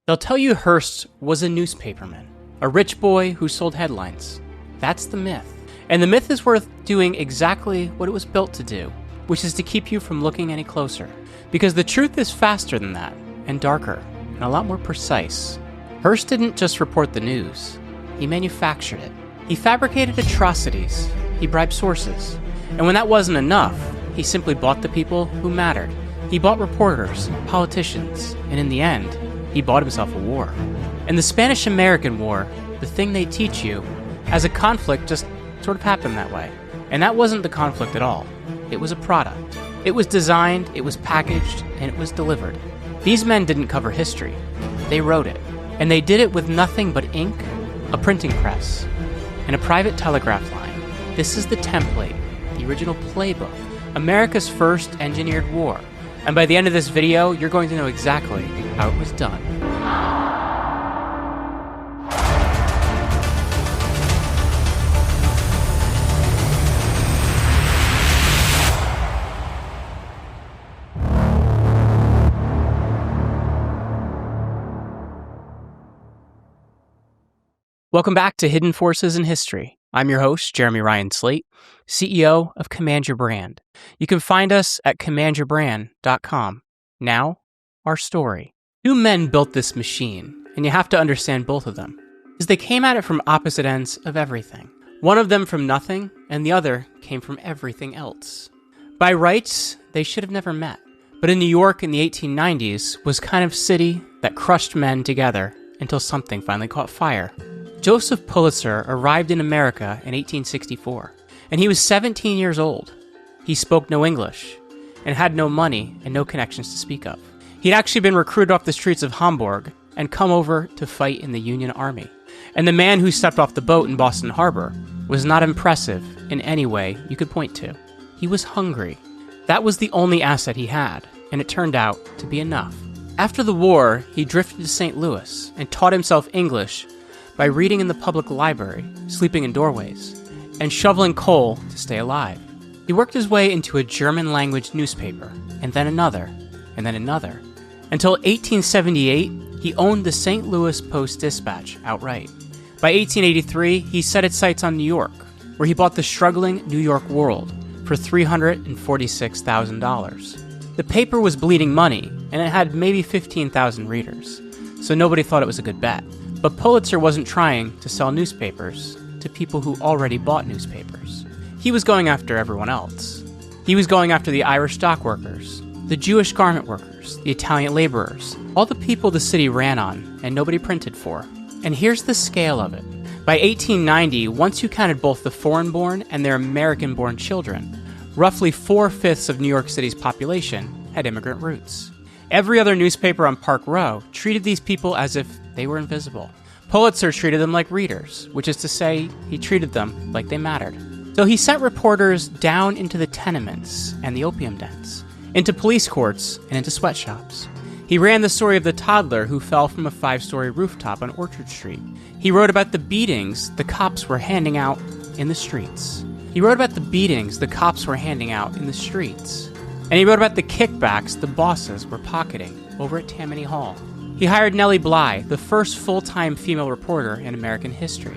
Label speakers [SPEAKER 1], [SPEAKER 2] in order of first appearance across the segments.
[SPEAKER 1] They'll tell you Hearst was a newspaperman, a rich boy who sold headlines. That's the myth. And the myth is worth doing exactly what it was built to do, which is to keep you from looking any closer. Because the truth is faster than that, and darker, and a lot more precise. Hearst didn't just report the news. He manufactured it. He fabricated atrocities. He bribed sources. And when that wasn't enough, he simply bought the people who mattered. He bought reporters, politicians, and in the end, he bought himself a war. In the Spanish-American War, the thing they teach you, as a conflict just sort of happened that way. And that wasn't the conflict at all. It was a product. It was designed, it was packaged, and it was delivered. These men didn't cover history. They wrote it. And they did it with nothing but ink, a printing press, and a private telegraph line. This is the template, the original playbook, America's first engineered war. And by the end of this video, you're going to know exactly how it was done. Welcome back to Hidden Forces in History. I'm your host, Jeremy Ryan Slate, CEO of Command Your Brand. You can find us at commandyourbrand.com. Now, our story. Two men built this machine, and you have to understand both of them, because they came at it from opposite ends of everything. One of them from nothing, and the other came from everything else. By rights, they should have never met. But in New York in the 1890s was kind of city that crushed men together until something finally caught fire. Joseph Pulitzer arrived in America in 1864, and he was 17 years old. He spoke no English, and had no money and no connections to speak of. He'd actually been recruited off the streets of Hamburg and come over to fight in the Union Army. And the man who stepped off the boat in Boston Harbor was not impressive in any way you could point to. He was hungry. That was the only asset he had, and it turned out to be enough. After the war, he drifted to St. Louis and taught himself English by reading in the public library, sleeping in doorways, and shoveling coal to stay alive. He worked his way into a German-language newspaper, and then another, until 1878, he owned the St. Louis Post-Dispatch outright. By 1883, he set its sights on New York, where he bought the struggling New York World for $346,000. The paper was bleeding money, and it had maybe 15,000 readers, so nobody thought it was a good bet. But Pulitzer wasn't trying to sell newspapers to people who already bought newspapers. He was going after everyone else. He was going after the Irish dockworkers, the Jewish garment workers, the Italian laborers, all the people the city ran on and nobody printed for. And here's the scale of it. By 1890, once you counted both the foreign-born and their American-born children, roughly 4/5 of New York City's population had immigrant roots. Every other newspaper on Park Row treated these people as if they were invisible. Pulitzer treated them like readers, which is to say, he treated them like they mattered. So he sent reporters down into the tenements and the opium dens, into police courts and into sweatshops. He ran the story of the toddler who fell from a 5-story rooftop on Orchard Street. He wrote about the beatings the cops were handing out in the streets. And he wrote about the kickbacks the bosses were pocketing over at Tammany Hall. He hired Nellie Bly, the first full-time female reporter in American history,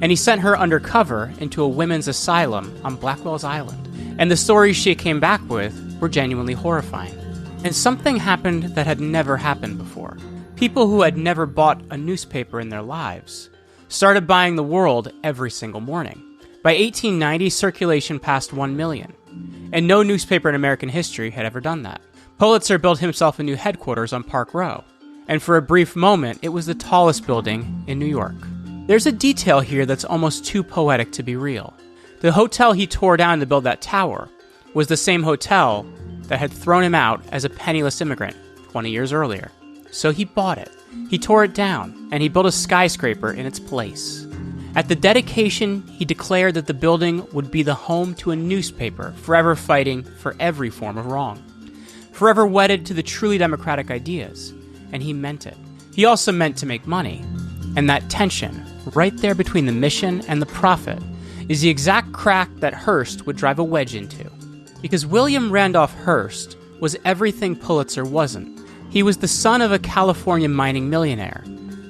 [SPEAKER 1] and he sent her undercover into a women's asylum on Blackwell's Island. And the stories she came back with were genuinely horrifying. And something happened that had never happened before. People who had never bought a newspaper in their lives started buying the World every single morning. By 1890, circulation passed 1 million, and no newspaper in American history had ever done that. Pulitzer built himself a new headquarters on Park Row, and for a brief moment, it was the tallest building in New York. There's a detail here that's almost too poetic to be real. The hotel he tore down to build that tower was the same hotel that had thrown him out as a penniless immigrant 20 years earlier. So he bought it. He tore it down, and he built a skyscraper in its place. At the dedication, he declared that the building would be the home to a newspaper forever fighting for every form of wrong, forever wedded to the truly democratic ideas. And he meant it. He also meant to make money. And that tension, right there between the mission and the profit, is the exact crack that Hearst would drive a wedge into. Because William Randolph Hearst was everything Pulitzer wasn't. He He was the son of a California mining millionaire.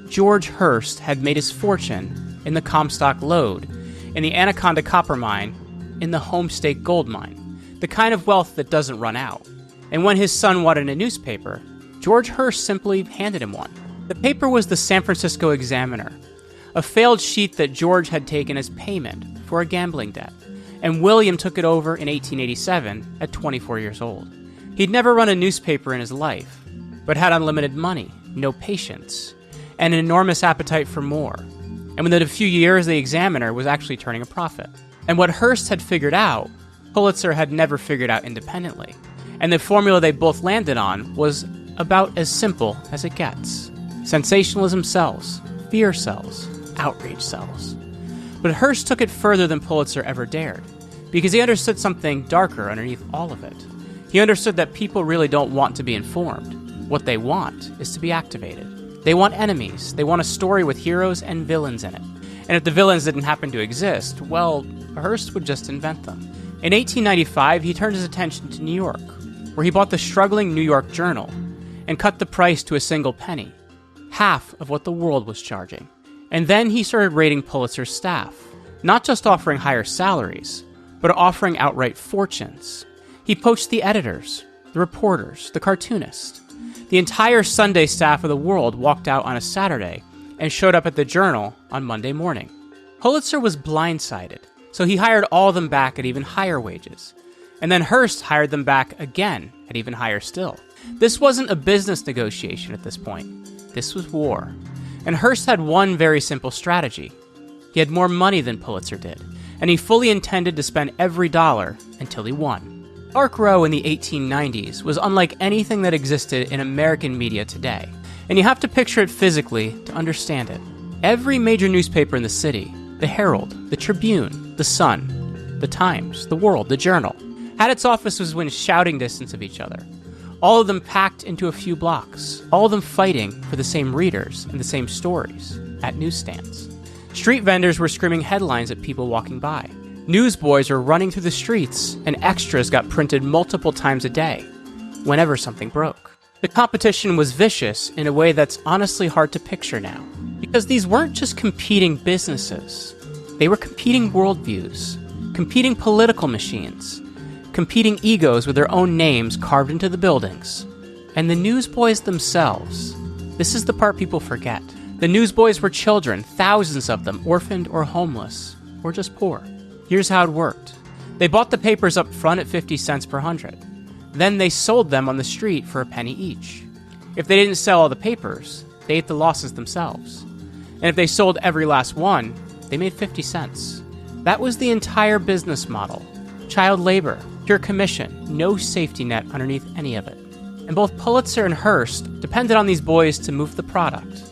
[SPEAKER 1] George Hearst had made his fortune in the Comstock Lode, in the Anaconda copper mine, in the Homestake gold mine, the kind of wealth that doesn't run out. And when his son wanted a newspaper, George Hearst simply handed him one. The paper was the San Francisco Examiner, a failed sheet that George had taken as payment for a gambling debt, and William took it over in 1887 at 24 years old. He'd never run a newspaper in his life, but had unlimited money, no patience, and an enormous appetite for more. And within a few years, the Examiner was actually turning a profit. And what Hearst had figured out, Pulitzer had never figured out independently. And the formula they both landed on was about as simple as it gets. Sensationalism sells, fear sells, outrage sells. But Hearst took it further than Pulitzer ever dared, because he understood something darker underneath all of it. He understood that people really don't want to be informed. What they want is to be activated. They want enemies. They want a story with heroes and villains in it. And if the villains didn't happen to exist, well, Hearst would just invent them. In 1895, he turned his attention to New York, where he bought the struggling New York Journal and cut the price to a single penny, half of what the world was charging. And then he started raiding Pulitzer's staff, not just offering higher salaries, but offering outright fortunes. He poached the editors, the reporters, the cartoonists. The entire Sunday staff of the World walked out on a Saturday and showed up at the Journal on Monday morning. Pulitzer was blindsided, so he hired all of them back at even higher wages. And then Hearst hired them back again at even higher still. This wasn't a business negotiation at this point. This was war. And Hearst had one very simple strategy. He had more money than Pulitzer did, and he fully intended to spend every dollar until he won. Park Row in the 1890s was unlike anything that existed in American media today, and you have to picture it physically to understand it. Every major newspaper in the city, the Herald, the Tribune, the Sun, the Times, the World, the Journal, had its offices within shouting distance of each other, all of them packed into a few blocks, all of them fighting for the same readers and the same stories at newsstands. Street vendors were screaming headlines at people walking by. Newsboys were running through the streets, and extras got printed multiple times a day, whenever something broke. The competition was vicious in a way that's honestly hard to picture now, because these weren't just competing businesses. They were competing worldviews, competing political machines, competing egos with their own names carved into the buildings. And the newsboys themselves, this is the part people forget. The newsboys were children, thousands of them, orphaned or homeless, or just poor. Here's how it worked. They bought the papers up front at 50 cents per 100. Then they sold them on the street for a penny each. If they didn't sell all the papers, they ate the losses themselves. And if they sold every last one, they made 50 cents. That was the entire business model. Child labor, pure commission, no safety net underneath any of it. And both Pulitzer and Hearst depended on these boys to move the product.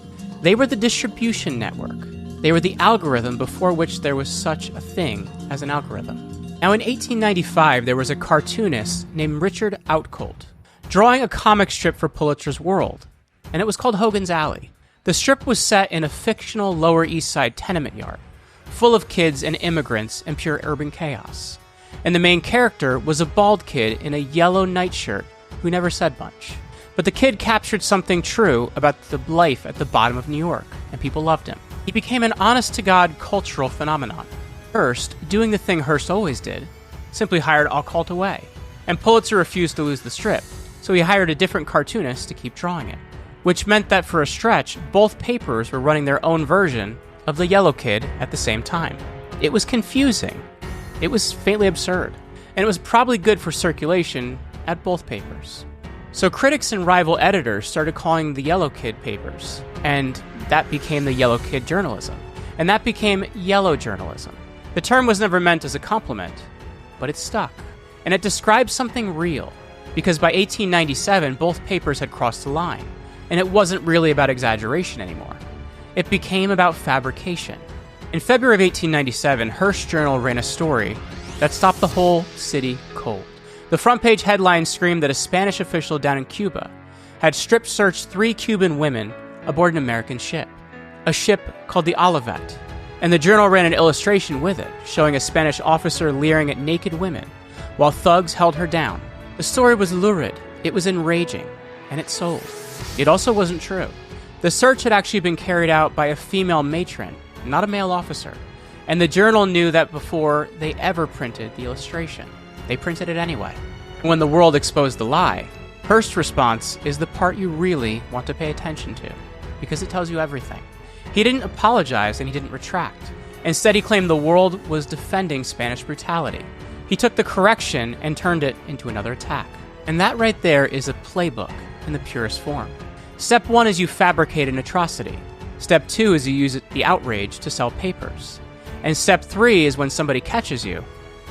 [SPEAKER 1] They were the distribution network. They were the algorithm before which there was such a thing as an algorithm. Now in 1895, there was a cartoonist named Richard Outcolt drawing a comic strip for Pulitzer's World, and it was called Hogan's Alley. The strip was set in a fictional Lower East Side tenement yard, full of kids and immigrants and pure urban chaos. And the main character was a bald kid in a yellow nightshirt who never said much. But the kid captured something true about the life at the bottom of New York, and people loved him. He became an honest-to-God cultural phenomenon. Hearst, doing the thing Hearst always did, simply hired Outcolt away. And Pulitzer refused to lose the strip, so he hired a different cartoonist to keep drawing it. Which meant that for a stretch, both papers were running their own version of the Yellow Kid at the same time. It was confusing. It was faintly absurd. And it was probably good for circulation at both papers. So critics and rival editors started calling the Yellow Kid papers, and that became the Yellow Kid journalism. And that became yellow journalism. The term was never meant as a compliment, but it stuck. And it described something real, because by 1897, both papers had crossed the line, and it wasn't really about exaggeration anymore. It became about fabrication. In February of 1897, Hearst Journal ran a story that stopped the whole city cold. The front page headline screamed that a Spanish official down in Cuba had strip searched 3 Cuban women aboard an American ship, a ship called the Olivet, and the Journal ran an illustration with it, showing a Spanish officer leering at naked women, while thugs held her down. The story was lurid, it was enraging, and it sold. It also wasn't true. The search had actually been carried out by a female matron, not a male officer. And the journal knew that before they ever printed the illustration. They printed it anyway. When the world exposed the lie, Hearst's response is the part you really want to pay attention to, because it tells you everything. He didn't apologize and he didn't retract. Instead, he claimed the world was defending Spanish brutality. He took the correction and turned it into another attack. And that right there is a playbook in the purest form. Step 1 is you fabricate an atrocity. Step 2 is you use the outrage to sell papers. And step 3 is when somebody catches you,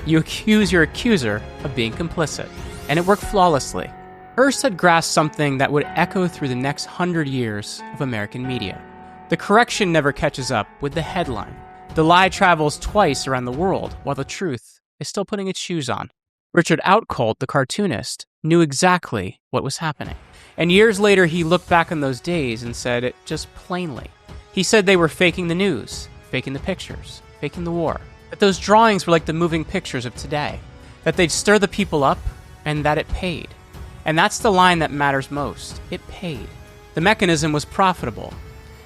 [SPEAKER 1] you accuse your accuser of being complicit. And it worked flawlessly. Hearst had grasped something that would echo through the next 100 years of American media. The correction never catches up with the headline. The lie travels twice around the world, while the truth is still putting its shoes on. Richard Outcault, the cartoonist, knew exactly what was happening. And years later, he looked back on those days and said it just plainly. He said they were faking the news, faking the pictures, faking the war. That those drawings were like the moving pictures of today. That they'd stir the people up, and that it paid. And that's the line that matters most. It paid. The mechanism was profitable.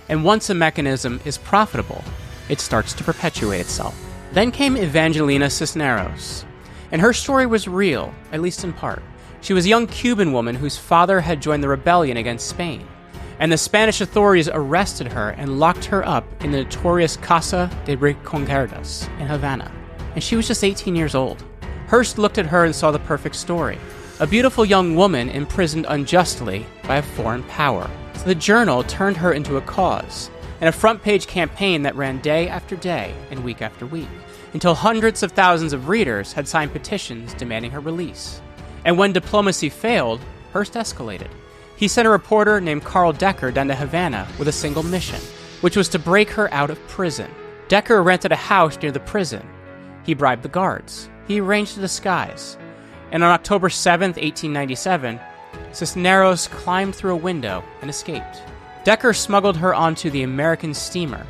[SPEAKER 1] And once a mechanism is profitable, it starts to perpetuate itself. Then came Evangelina Cisneros. And her story was real, at least in part. She was a young Cuban woman whose father had joined the rebellion against Spain. And the Spanish authorities arrested her and locked her up in the notorious Casa de Reconquerdas in Havana. And she was just 18 years old. Hearst looked at her and saw the perfect story. A beautiful young woman imprisoned unjustly by a foreign power. So the journal turned her into a cause, and a front-page campaign that ran day after day and week after week, until hundreds of thousands of readers had signed petitions demanding her release. And when diplomacy failed, Hearst escalated. He sent a reporter named Carl Decker down to Havana with a single mission, which was to break her out of prison. Decker rented a house near the prison. He bribed the guards. He arranged a disguise. And on October 7th, 1897, Cisneros climbed through a window and escaped. Decker smuggled her onto the American steamer,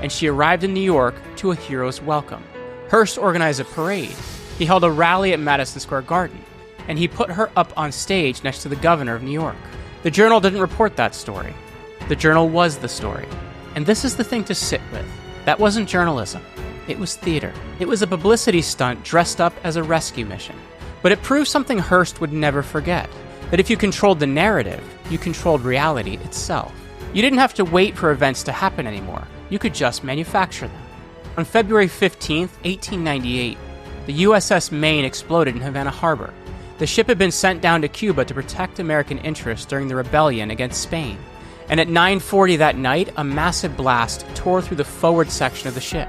[SPEAKER 1] and she arrived in New York to a hero's welcome. Hearst organized a parade. He held a rally at Madison Square Garden, and he put her up on stage next to the governor of New York. The Journal didn't report that story. The Journal was the story. And this is the thing to sit with. That wasn't journalism. It was theater. It was a publicity stunt dressed up as a rescue mission. But it proved something Hearst would never forget. That if you controlled the narrative, you controlled reality itself. You didn't have to wait for events to happen anymore. You could just manufacture them. On February 15th, 1898, the USS Maine exploded in Havana Harbor. The ship had been sent down to Cuba to protect American interests during the rebellion against Spain. And at 9:40 that night, a massive blast tore through the forward section of the ship.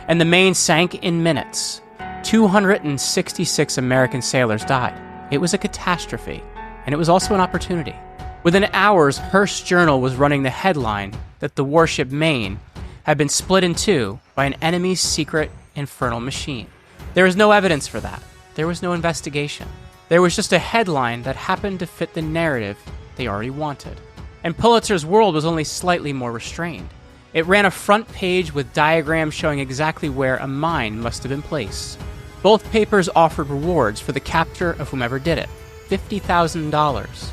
[SPEAKER 1] And the Maine sank in minutes. 266 American sailors died. It was a catastrophe, and it was also an opportunity. Within hours, Hearst's journal was running the headline that the warship Maine had been split in two by an enemy's secret infernal machine. There was no evidence for that. There was no investigation. There was just a headline that happened to fit the narrative they already wanted. And Pulitzer's world was only slightly more restrained. It ran a front page with diagrams showing exactly where a mine must have been placed. Both papers offered rewards for the capture of whomever did it, $50,000,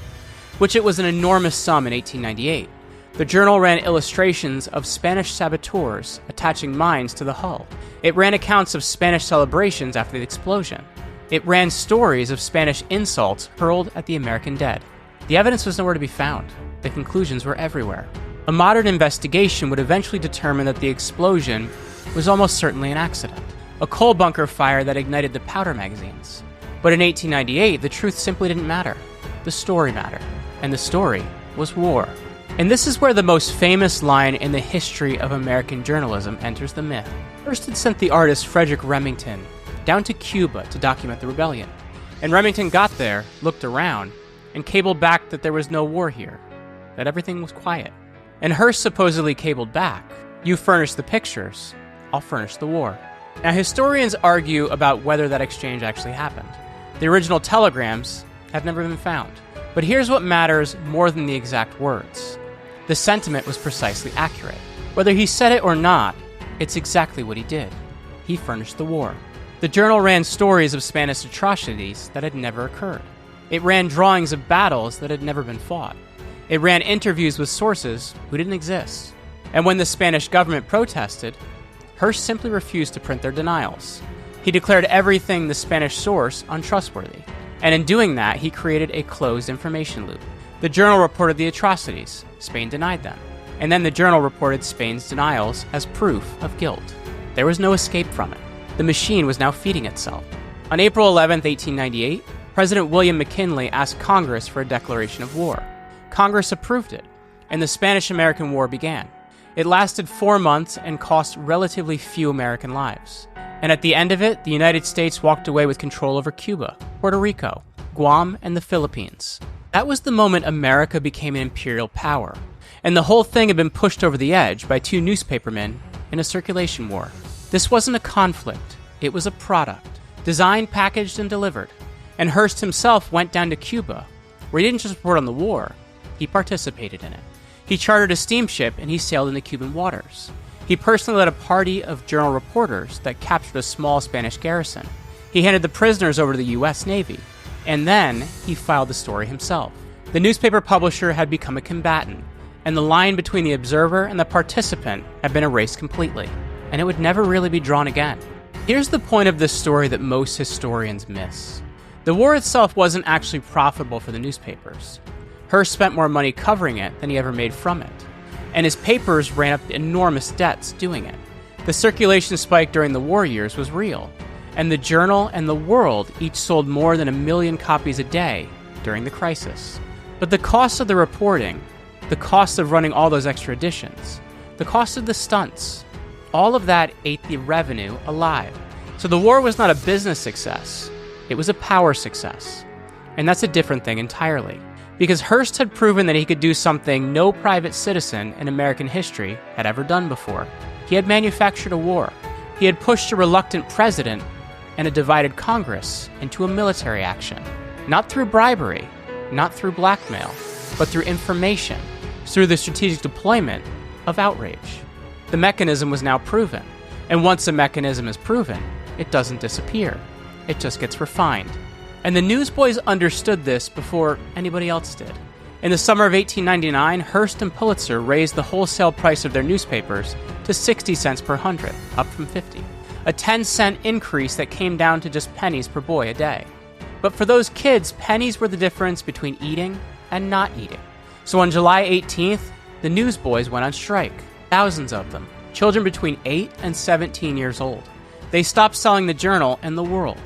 [SPEAKER 1] which it was an enormous sum in 1898. The Journal ran illustrations of Spanish saboteurs attaching mines to the hull. It ran accounts of Spanish celebrations after the explosion. It ran stories of Spanish insults hurled at the American dead. The evidence was nowhere to be found. The conclusions were everywhere. A modern investigation would eventually determine that the explosion was almost certainly an accident, a coal bunker fire that ignited the powder magazines. But in 1898, the truth simply didn't matter. The story mattered, and the story was war. And this is where the most famous line in the history of American journalism enters the myth. Hearst had sent the artist Frederick Remington down to Cuba to document the rebellion. And Remington got there, looked around, and cabled back that there was no war here, that everything was quiet. And Hearst supposedly cabled back, "You furnish the pictures, I'll furnish the war." Now, historians argue about whether that exchange actually happened. The original telegrams have never been found. But here's what matters more than the exact words. The sentiment was precisely accurate. Whether he said it or not, it's exactly what he did. He furnished the war. The Journal ran stories of Spanish atrocities that had never occurred. It ran drawings of battles that had never been fought. It ran interviews with sources who didn't exist. And when the Spanish government protested, Hearst simply refused to print their denials. He declared everything the Spanish source untrustworthy. And in doing that, he created a closed information loop. The Journal reported the atrocities. Spain denied them. And then the Journal reported Spain's denials as proof of guilt. There was no escape from it. The machine was now feeding itself. On April 11, 1898, President William McKinley asked Congress for a declaration of war. Congress approved it, and the Spanish-American War began. It lasted 4 months and cost relatively few American lives. And at the end of it, the United States walked away with control over Cuba, Puerto Rico, Guam, and the Philippines. That was the moment America became an imperial power. And the whole thing had been pushed over the edge by 2 newspapermen in a circulation war. This wasn't a conflict. It was a product, designed, packaged, and delivered. And Hearst himself went down to Cuba, where he didn't just report on the war, he participated in it. He chartered a steamship and he sailed into Cuban waters. He personally led a party of Journal reporters that captured a small Spanish garrison. He handed the prisoners over to the U.S. Navy, and then he filed the story himself. The newspaper publisher had become a combatant, and the line between the observer and the participant had been erased completely, and it would never really be drawn again. Here's the point of this story that most historians miss. The war itself wasn't actually profitable for the newspapers. Hearst spent more money covering it than he ever made from it, and his papers ran up enormous debts doing it. The circulation spike during the war years was real, and the Journal and the World each sold more than 1 million copies a day during the crisis. But the cost of the reporting, the cost of running all those extra editions, the cost of the stunts, all of that ate the revenue alive. So the war was not a business success, it was a power success. And that's a different thing entirely. Because Hearst had proven that he could do something no private citizen in American history had ever done before. He had manufactured a war. He had pushed a reluctant president and a divided Congress into a military action. Not through bribery, not through blackmail, but through information, through the strategic deployment of outrage. The mechanism was now proven, and once a mechanism is proven, it doesn't disappear. It just gets refined. And the Newsboys understood this before anybody else did. In the summer of 1899, Hearst and Pulitzer raised the wholesale price of their newspapers to 60 cents per hundred, up from 50. A 10-cent increase that came down to just pennies per boy a day. But for those kids, pennies were the difference between eating and not eating. So on July 18th, the Newsboys went on strike. Thousands of them, children between 8 and 17 years old. They stopped selling the Journal and the World.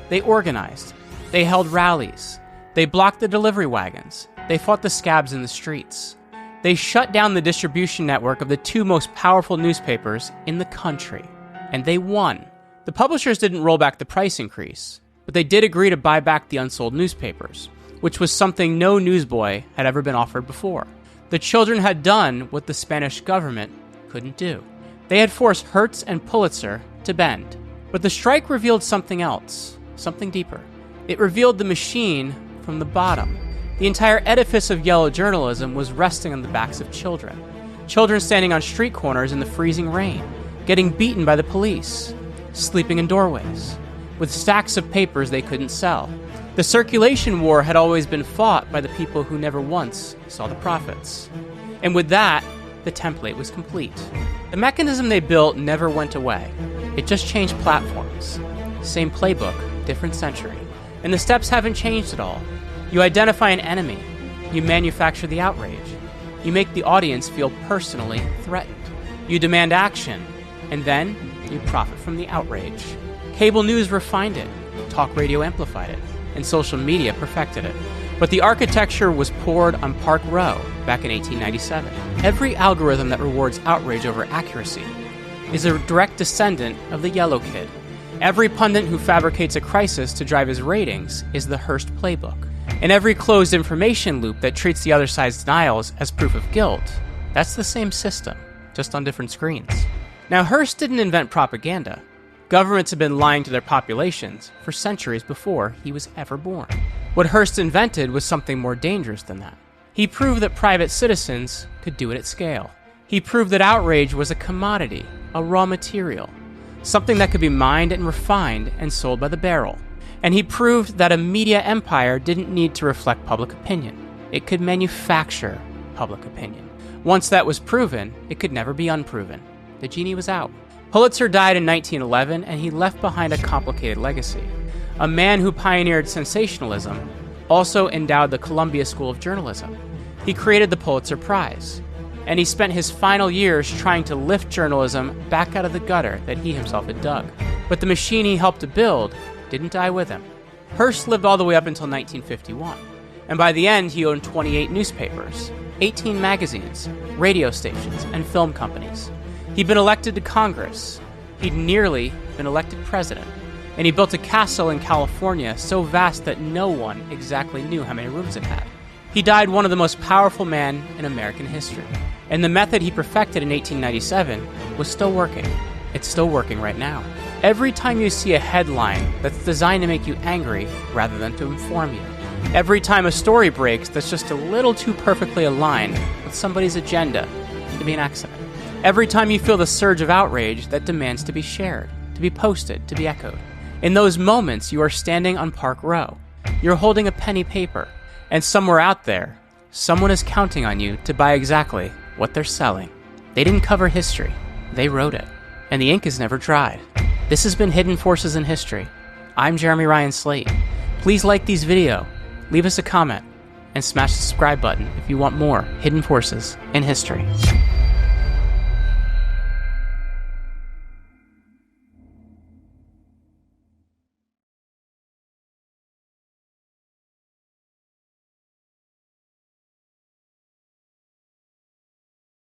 [SPEAKER 1] They organized. They held rallies. They blocked the delivery wagons. They fought the scabs in the streets. They shut down the distribution network of the 2 most powerful newspapers in the country. And they won. The publishers didn't roll back the price increase, but they did agree to buy back the unsold newspapers, which was something no newsboy had ever been offered before. The children had done what the Spanish government couldn't do. They had forced Hearst and Pulitzer to bend. But the strike revealed something else, something deeper. It revealed the machine from the bottom. The entire edifice of yellow journalism was resting on the backs of children. Children standing on street corners in the freezing rain, getting beaten by the police, sleeping in doorways, with stacks of papers they couldn't sell. The circulation war had always been fought by the people who never once saw the profits. And with that, the template was complete. The mechanism they built never went away. It just changed platforms. Same playbook, different century. And the steps haven't changed at all. You identify an enemy. You manufacture the outrage. You make the audience feel personally threatened. You demand action. And then you profit from the outrage. Cable news refined it. Talk radio amplified it. And social media perfected it. But the architecture was poured on Park Row back in 1897. Every algorithm that rewards outrage over accuracy is a direct descendant of the Yellow Kid. Every pundit who fabricates a crisis to drive his ratings is the Hearst playbook. And every closed information loop that treats the other side's denials as proof of guilt, that's the same system, just on different screens. Now, Hearst didn't invent propaganda. Governments had been lying to their populations for centuries before he was ever born. What Hearst invented was something more dangerous than that. He proved that private citizens could do it at scale. He proved that outrage was a commodity, a raw material, something that could be mined and refined and sold by the barrel. And he proved that a media empire didn't need to reflect public opinion. it could manufacture public opinion. Once that was proven, it could never be unproven. The genie was out. Pulitzer died in 1911, and he left behind a complicated legacy. A man who pioneered sensationalism also endowed the Columbia School of Journalism. He created the Pulitzer Prize, and he spent his final years trying to lift journalism back out of the gutter that he himself had dug. But the machine he helped to build didn't die with him. Hearst lived all the way up until 1951, and by the end he owned 28 newspapers, 18 magazines, radio stations, and film companies. He'd been elected to Congress. He'd nearly been elected president. And he built a castle in California so vast that no one exactly knew how many rooms it had. He died one of the most powerful men in American history. And the method he perfected in 1897 was still working. It's still working right now. Every time you see a headline that's designed to make you angry rather than to inform you. Every time a story breaks that's just a little too perfectly aligned with somebody's agenda to be an accident. Every time you feel the surge of outrage that demands to be shared, to be posted, to be echoed. In those moments, you are standing on Park Row. You're holding a penny paper, and somewhere out there, someone is counting on you to buy exactly what they're selling. They didn't cover history. They wrote it. And the ink has never dried. This has been Hidden Forces in History. I'm Jeremy Ryan Slate. Please like these videos, leave us a comment, and smash the subscribe button if you want more Hidden Forces in History.